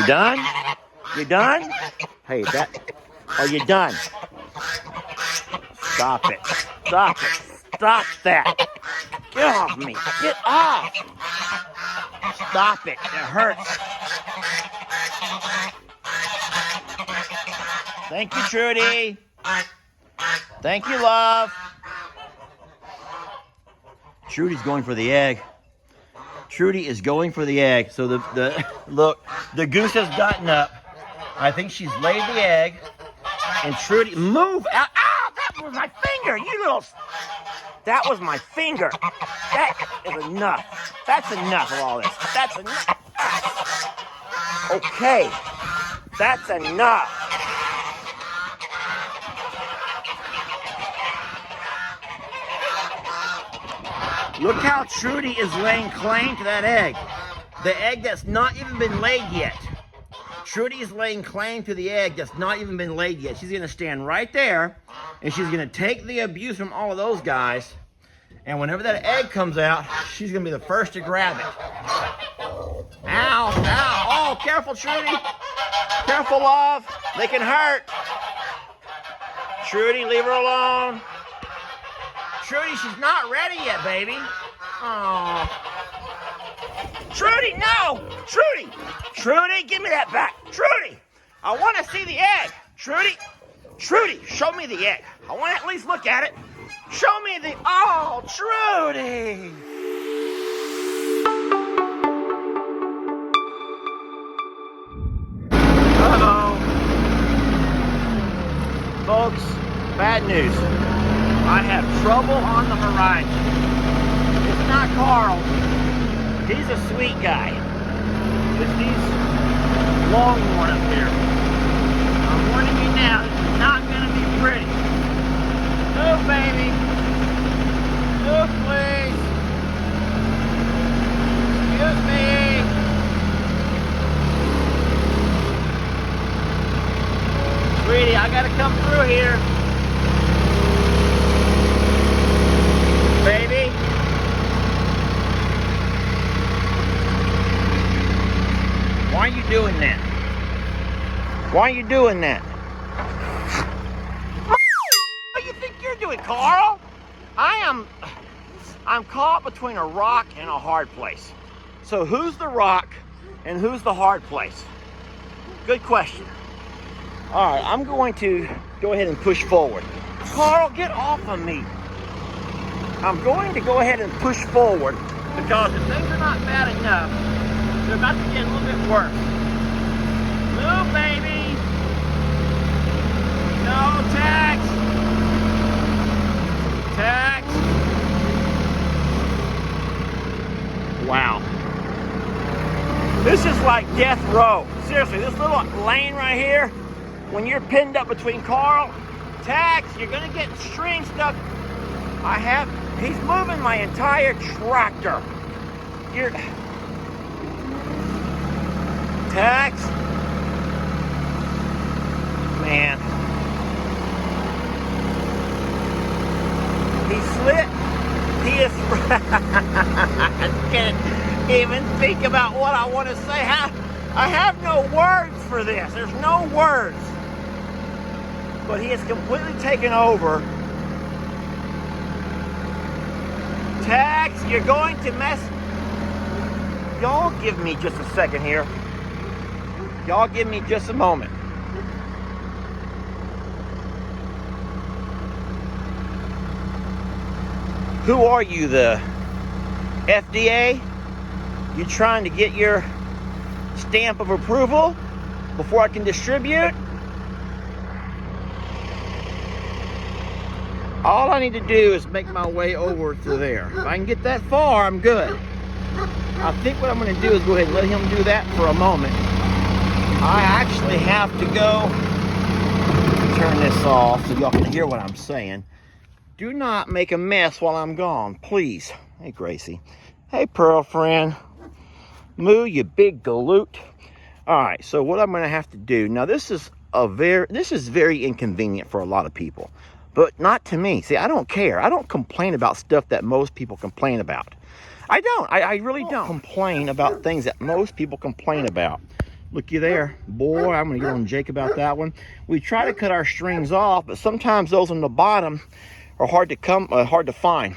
You done? You done? Hey, are you done? Stop it. Stop it. Stop that. Get off me. Get off. Stop it. It hurts. Thank you, Trudy. Thank you, love. Trudy's going for the egg. Trudy is going for the egg. So look, the goose has gotten up. I think she's laid the egg. And Trudy, move out. Ow, that was my finger, you little. That was my finger. That is enough. That's enough of all this. That's enough. Okay. That's enough. Look how Trudy is laying claim to that egg. The egg that's not even been laid yet. Trudy is laying claim to the egg that's not even been laid yet. She's gonna stand right there and she's gonna take the abuse from all of those guys. And whenever that egg comes out, she's gonna be the first to grab it. Ow, ow, oh, careful, Trudy. Careful, love, they can hurt. Trudy, leave her alone. Trudy, she's not ready yet, baby. Oh. Trudy, no! Trudy! Trudy, give me that back. Trudy! I want to see the egg. Trudy! Trudy, show me the egg. I want to at least look at it. Show me the... Oh, Trudy! Uh-oh. Folks, bad news. I have trouble on the horizon. It's not Carl. He's a sweet guy. It's these longhorn up there. I'm warning you now, this is not going to be pretty. Move, baby. Move, please. Excuse me. Sweetie, I got to come through here. Baby. Why are you doing that? Why are you doing that? What do you think you're doing, Carl? I'm caught between a rock and a hard place. So who's the rock and who's the hard place? Good question. All right, I'm going to go ahead and push forward. Carl, get off of me. I'm going to go ahead and push forward because if things are not bad enough, they're about to get a little bit worse. Move, baby. No, tax. Tax. Wow. This is like death row. Seriously, this little lane right here, when you're pinned up between Carl, tax, you're going to get string stuck. He's moving my entire tractor. Tax. Man. He slipped. He is... I can't even think about what I want to say. I have no words for this. There's no words. But he has completely taken over. Tax, you're going to mess... Y'all give me just a second here. Y'all give me just a moment. Who are you, the FDA? You trying to get your stamp of approval before I can distribute? All I need to do is make my way over to there. If I can get that far, I'm good. I think what I'm going to do is go ahead and let him do that for a moment. I actually have to go turn this off so y'all can hear what I'm saying. Do not make a mess while I'm gone, please. Hey, Gracie. Hey, Pearl friend. Moo, you big galoot. All right, so what I'm going to have to do now. This is very inconvenient for a lot of people, but not to me. See, I don't care. I don't complain about stuff that most people complain about. I don't. I really don't complain about things that most people complain about. Looky there. Boy, I'm gonna get on Jake about that one. We try to cut our strings off, but sometimes those on the bottom are hard to find.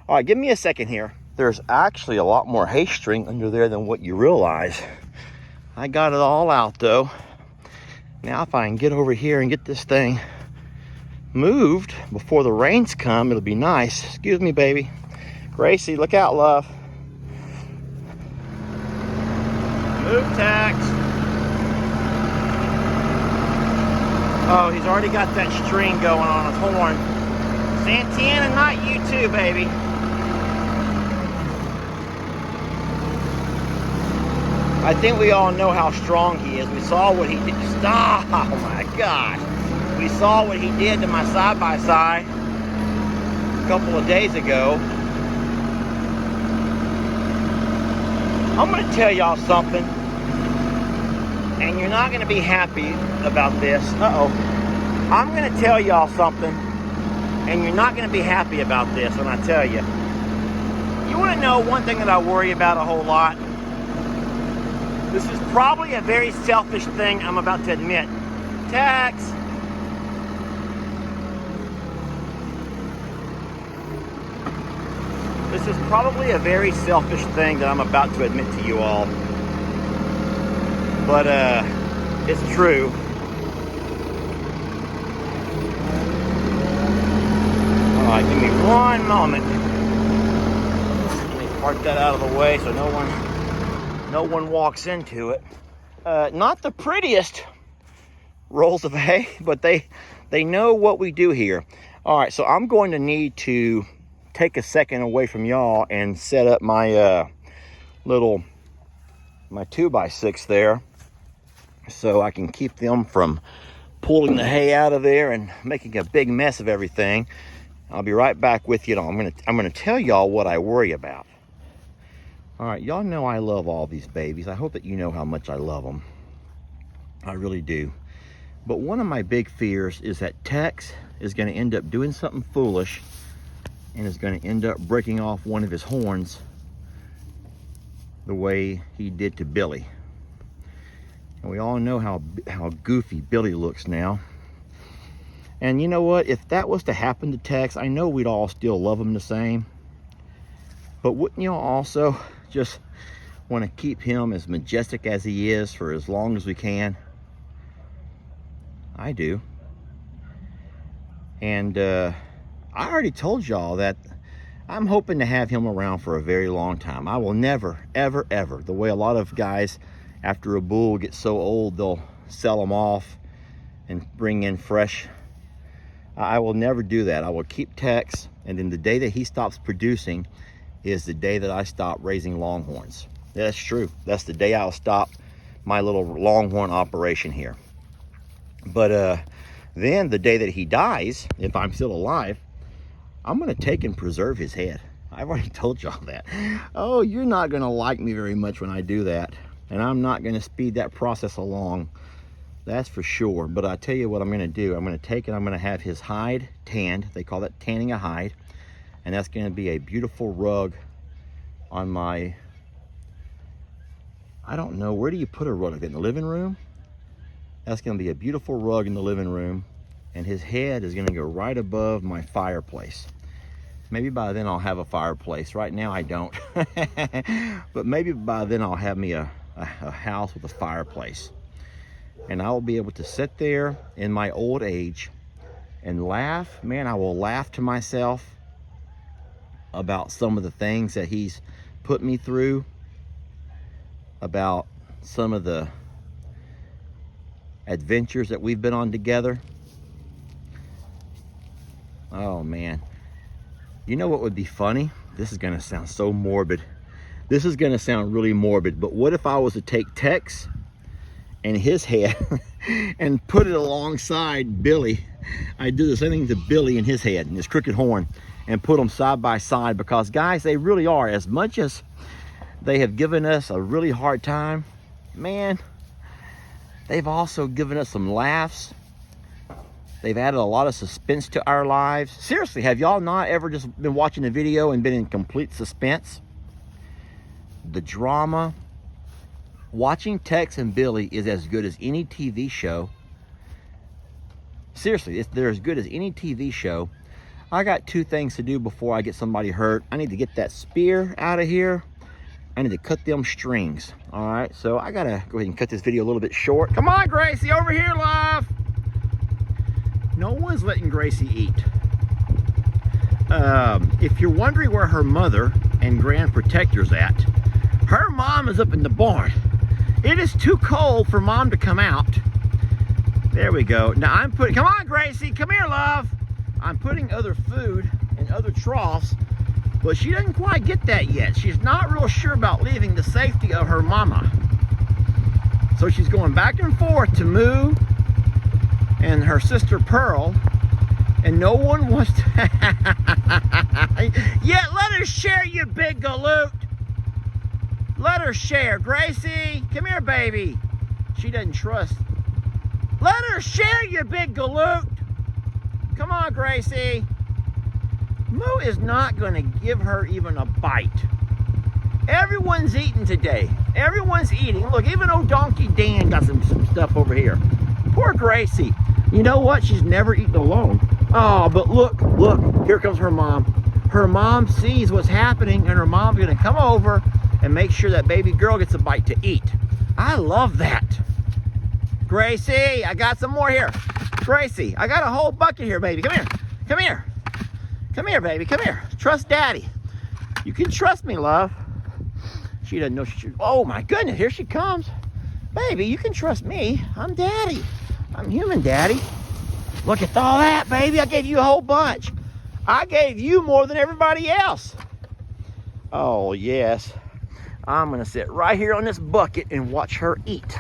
All right, give me a second here. There's actually a lot more hay string under there than what you realize. I got it all out though. Now if I can get over here and get this thing moved before the rains come, it'll be nice. Excuse me, baby. Gracie, look out, love. Move, Tex. Oh, he's already got that string going on his horn. Santana, not you too, baby. I think we all know how strong he is. We saw what he did. Stop! Oh my gosh. We saw what he did to my side-by-side a couple of days ago. I'm going to tell y'all something, and you're not going to be happy about this. I'm going to tell y'all something, and you're not going to be happy about this when I tell you. You want to know one thing that I worry about a whole lot? This is probably a very selfish thing I'm about to admit. Tex! This is probably a very selfish thing that I'm about to admit to you all. But, it's true. Alright, give me one moment. Let me park that out of the way so no one walks into it. Not the prettiest rolls of hay, but they know what we do here. Alright, so I'm going to need to take a second away from y'all and set up my my 2x6 there so I can keep them from pulling the hay out of there and making a big mess of everything. I'll be right back with you. I'm gonna tell y'all what I worry about. All right, y'all know I love all these babies. I hope that you know how much I love them. I really do. But one of my big fears is that Tex is gonna end up doing something foolish and is going to end up breaking off one of his horns the way he did to Billy. And we all know how goofy Billy looks now. And you know what? If that was to happen to Tex, I know we'd all still love him the same. But wouldn't y'all also just want to keep him as majestic as he is for as long as we can? I do. And I already told y'all that I'm hoping to have him around for a very long time. I will never, ever, ever, the way a lot of guys after a bull gets so old, they'll sell them off and bring in fresh. I will never do that. I will keep Tex, and then the day that he stops producing is the day that I stop raising longhorns. That's true. That's the day I'll stop my little longhorn operation here. But then the day that he dies, if I'm still alive, I'm going to take and preserve his head. I've already told y'all that. Oh, you're not going to like me very much when I do that. And I'm not going to speed that process along. That's for sure. But I tell you what I'm going to do. I'm going to take and I'm going to have his hide tanned. They call that tanning a hide. And that's going to be a beautiful rug on my... I don't know. Where do you put a rug like that? In the living room? That's going to be a beautiful rug in the living room. And his head is going to go right above my fireplace. Maybe by then I'll have a fireplace. Right now I don't. But maybe by then I'll have me a house with a fireplace. And I will be able to sit there in my old age and laugh. Man, I will laugh to myself about some of the things that he's put me through. About some of the adventures that we've been on together. Oh man. You know what would be funny? This is gonna sound so morbid. This is gonna sound really morbid, but what if I was to take Tex and his head and put it alongside Billy? I do the same thing to Billy and his head and his crooked horn and put them side by side, because guys, they really are. As much as they have given us a really hard time, man, they've also given us some laughs. They've added a lot of suspense to our lives. Seriously, have y'all not ever just been watching a video and been in complete suspense? The drama, Watching Tex and Billy is as good as any TV show. Seriously, they're as good as any TV show. I got 2 things to do before I get somebody hurt. I need to get that spear out of here. I need to cut them strings. All right, so I gotta go ahead and cut this video a little bit short. Come on, Gracie, over here, love. No one's letting Gracie eat. If you're wondering where her mother and Grand Protector's at, her mom is up in the barn. It is too cold for mom to come out. There we go. Now I'm putting, come on, Gracie, come here, love. I'm putting other food in other troughs, but she doesn't quite get that yet. She's not real sure about leaving the safety of her mama. So she's going back and forth to Moo and her sister Pearl, and no one wants to. Yeah, let her share, you big galoot. Let her share. Gracie, come here, baby. She doesn't trust. Let her share, you big galoot. Come on, Gracie. Moo is not going to give her even a bite. Everyone's eating today. Everyone's eating. Look, even old Donkey Dan got some stuff over here. Poor Gracie. You know what? She's never eaten alone. Oh, but look, here comes her mom. Her mom sees what's happening, and her mom's going to come over and make sure that baby girl gets a bite to eat. I love that. Gracie, I got some more here. Gracie, I got a whole bucket here, baby. Come here. Come here. Come here, baby. Come here. Trust Daddy. You can trust me, love. She doesn't know she should. Oh, my goodness. Here she comes. Baby, you can trust me. I'm Daddy. I'm human Daddy. Look at all that, baby. I gave you a whole bunch. I gave you more than everybody else. Oh, yes. I'm going to sit right here on this bucket and watch her eat.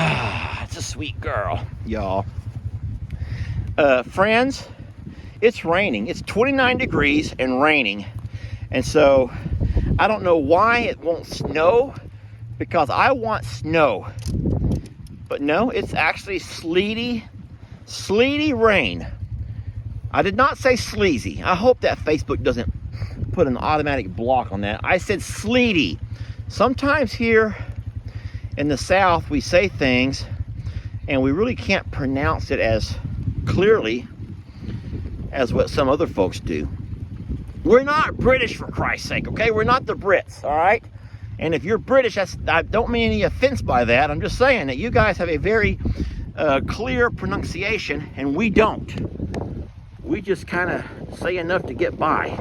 It's a sweet girl, y'all. Friends, it's raining. It's 29 degrees and raining. And so I don't know why it won't snow, because I want snow. But no, it's actually sleety rain. I did not say sleazy. I hope that Facebook doesn't put an automatic block on that. I said sleety. Sometimes here in the South we say things and we really can't pronounce it as clearly as what some other folks do. We're not British, for Christ's sake, okay? We're not the Brits, all right? And if you're British, I don't mean any offense by that. I'm just saying that you guys have a very clear pronunciation, and we don't. We just kind of say enough to get by.